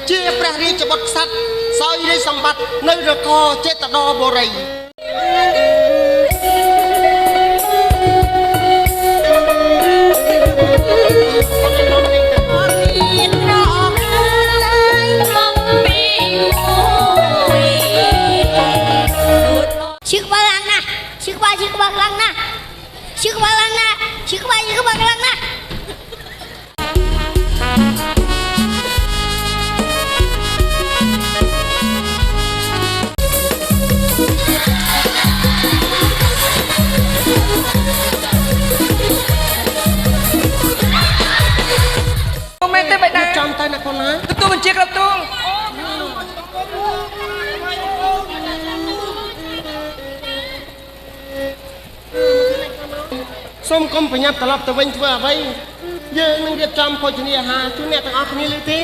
ជាព្រះរាជបុត្រក្សត្រសោយរាជសម្បត្តិនៅនគរចេតដបុរីឈឺក្បាលខ្លាំងណាស់ឈឺក្បាលខ្លាំងណាស់ឈឺក្បាលខ្លាំងណាស់ឈឺក្បាលខ្លាំងណាស់មែនទេបៃតាចាំតែណាកូនណាទទួលបញ្ជាគ្រប់ទូលសូមកុំប្រញាប់ត្រឡប់ទៅវិញធ្វើអ្វីយើងនឹងរៀបចំភោជនីអាហារជូនអ្នកទាំងអស់គ្នាលើទេ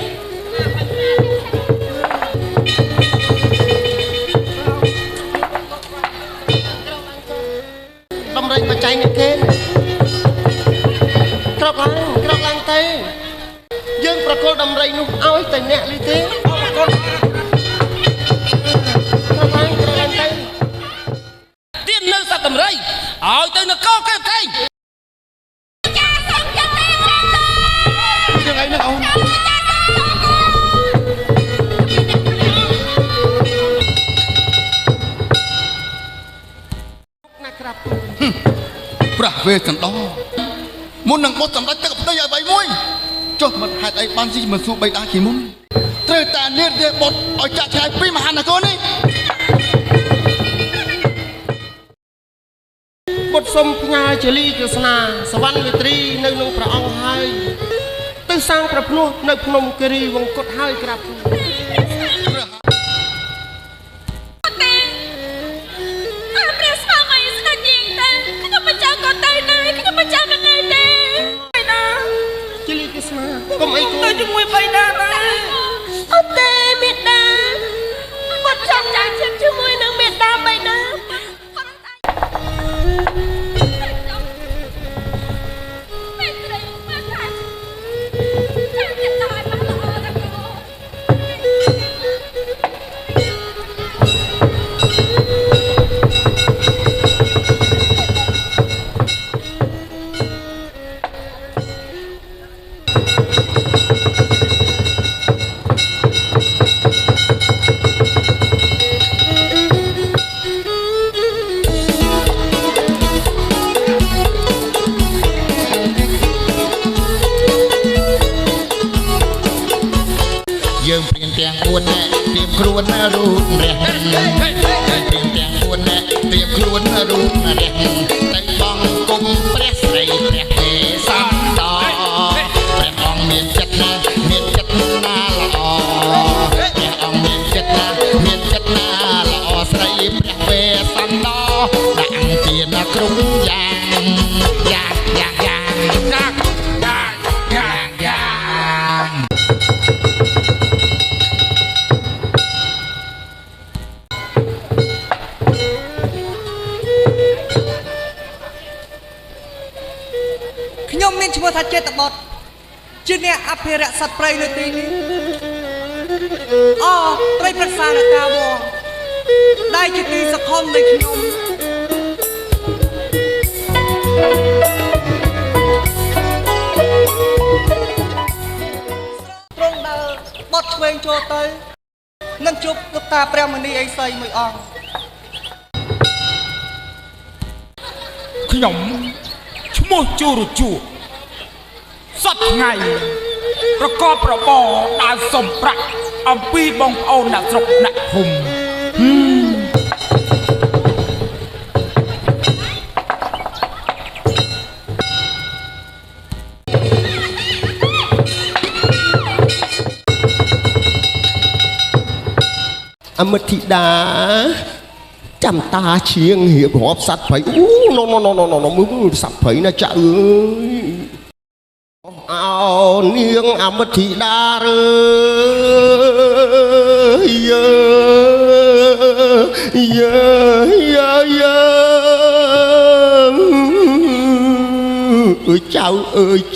ដំរីបច្ច័យអ្នកគេក្រោកឡើងទៅយើងប្រគល់ដំរីនោះឲ្យទៅអ្នកលីទេក្រោកឡើងទៅទៀតនៅសត្វដំរីឲ្យទៅនគរកែបកែងយើងអីនឹងអូនណាក្រាប់ប្រះវេសន្តោមុននឹងបត់សម្ដេចទឹកផ្ទៃឲ្យបីមួយចុះមិនហេតុអីបានស៊ីមិនសួរបៃតាជាមុនត្រូវតែនាងបត់ឲ្យចាក់ឆ្ងាយពីមហានគរនេះបុត្រសុំផ្ញើជាលីក្រស្នាសវណ្ណមេត្រីនៅក្នុងព្រះអង្គហើយទៅសាងប្រភ្នោះនៅភ្នំគិរីវង្គតហើយក្រាប់កុំអីគូទៅជាមួយបៃតាណាអត់ទេមេតាបាត់ចង់ចាញ់ជាមួយនឹងមេតាបៃតាយើងព្រៀងទាំង4ទៀមខ្លួនរូបរះយើងព្រៀងទាំង4ទៀមខ្លួនរូបរះទៅបងគុំព្រះស្រីព្រះទេសំដព្រះអង្គមានចិត្តណាល្អព្រះអង្គមានចិត្តណាល្អស្រីព្រះវេសំដដាក់ទានគ្រប់យ៉ាងខ្ញុំមានឈ្មោះថាចេតបុត្រជាអ្នកអភិរក្សសត្វព្រៃនៅទីនេះត្រីប្រសានកាវងដែលជាទីសង្ឃឹមនៃខ្ញុំត្រង់ដើរបត់ឆ្វេងចូលទៅនឹងជួបលោកតាព្រះមនីអេសីមួយអង្គខ្ញុំឈ្មោះជួរជួសត្វថ្ងៃប្រកបរបរដើរសុំប្រាក់អំពីបងប្អូនអ្នកស្រុកអ្នកភូមិអមតិដាចាំតាឈៀងរៀបរាប់សัตว์ព្រៃអូណូមើលសัตว์ព្រៃណាចាអើយអោនាងអមតិដារើ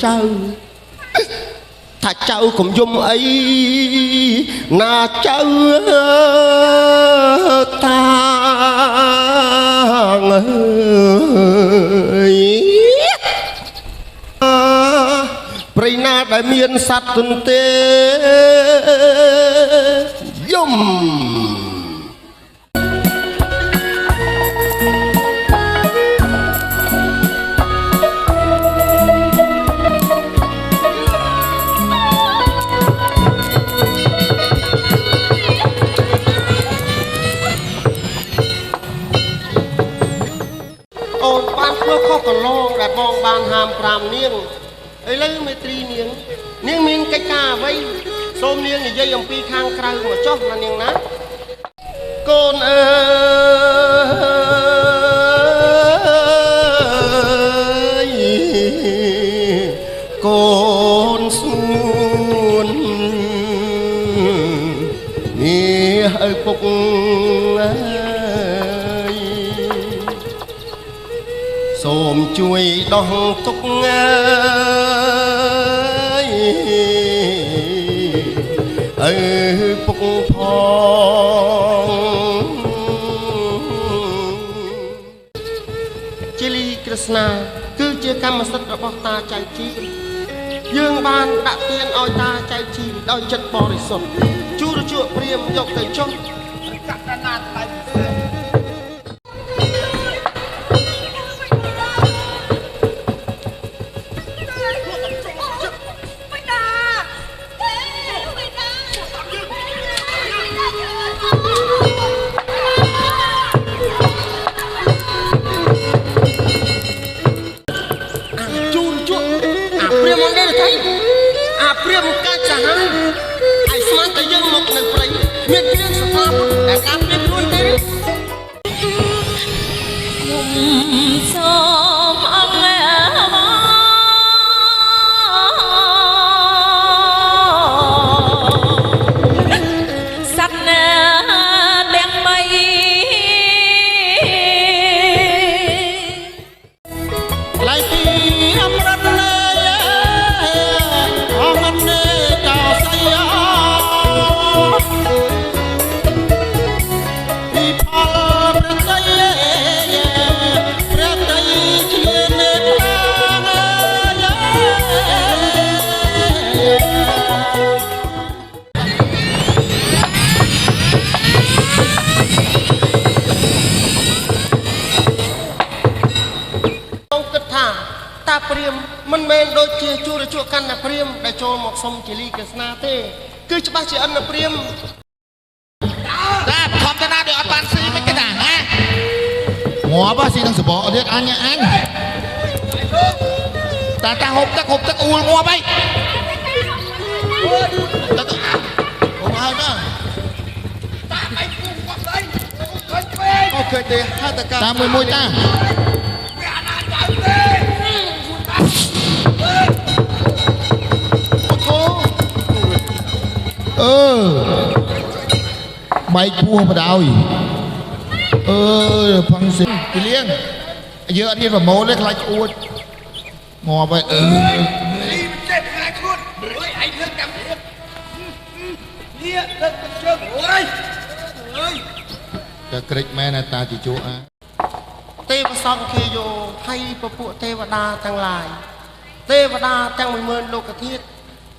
ចៅ ថាចៅកុំយំអីណាចៅតាងអើយព្រៃណាដែលមានសត្វទន្ទេយំអូនបានធ្វើខុសកន្លងដែលបងបានហាម5នាងឥឡូវមេត្រីនាងមានកិច្ចការអ្វីសូមនាងនិយាយអំពីខាងក្រៅមកចុះណានាងណាកូនអើយកូនស្ងួននេះឪពុកអើយសូមជួយដោះទុកអើយឪពុកផងជាលីក្រស្នាគឺជាកម្មសិទ្ធិរបស់តាចៅជីយើងបានដាក់ទានឲ្យតាចៅជីដោយចិត្តបរិសុទ្ធជួរជក់ព្រាមយកទៅចុះកណ្ដាណាតតែពិសេសព្រាមកាច់សាហាវឲ្យស្មានតែយើងមកនៅព្រៃមានព្រាមស្ថាបតែការព្រាមខ្លួនទេខ្ញុំសូមអង្គសត្វណាទាំង3ឡៃពីអមរតលេអងនេតោសយាពីផលប្រស័យព្រះតៃជានេតាតាព្រាមមិនមែនដូចជាជួរជក់កាន់តែព្រាមដែលចូលមកសុំជាលីក្រស្នាទេគឺច្បាស់ជាអិនព្រាមតាខំទៅណាដូចអត់បានស៊ីមិនគេតាណាងាប់ស៊ីនឹងសបកទៀតអញតាហូបទឹកអ៊ូលងាប់អីទឹកអូហើយណាតាមិនគូងាប់ស្អីអូខេទេហើយតើតាមួយតាបែកពោះបដ ாய் ផឹងសិពីលៀងយើងអត់ហ៊ានប្រមូលទេខ្លាចអួតងាប់ហើយនេះចេះខ្លាចខ្លួនអើយឯងលើកតាមទៀតនេះលើកទឹកជើងអើយតែក្រិចមែនតាជជក់ទេវសង្ឃាយោហើយពពួកទេវតាទាំងឡាយទេវតាទាំង10000លោកធាតុ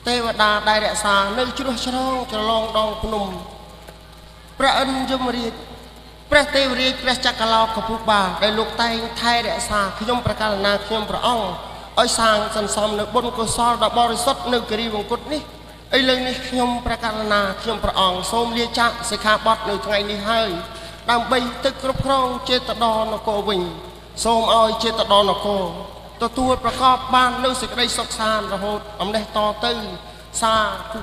ទេវតាដែលរក្សានៅជ្រោះជ្រងច្រឡងដងភ្នំព្រះអិនយមរាជព្រះទេវរាជព្រះចក្រឡោកពុបាដែលលោកតែងថែរក្សាខ្ញុំប្រកាសណាខ្ញុំព្រះអង្គឲ្យសាងសន្សំនៅបុណ្យកុសលដ៏បរិសុទ្ធនៅគិរីវង្គតនេះឥឡូវនេះខ្ញុំប្រកាសណាខ្ញុំព្រះអង្គសូមលាចាកសិក្ខាបទនៅថ្ងៃនេះហើយដើម្បីទឹកគ្រប់គ្រងចេតដនគរវិញសូមឲ្យចេតដនគរទទួលប្រកបបាននៅសេចក្តីសុខសាន្តរហូតអំណេះតទៅសាធុ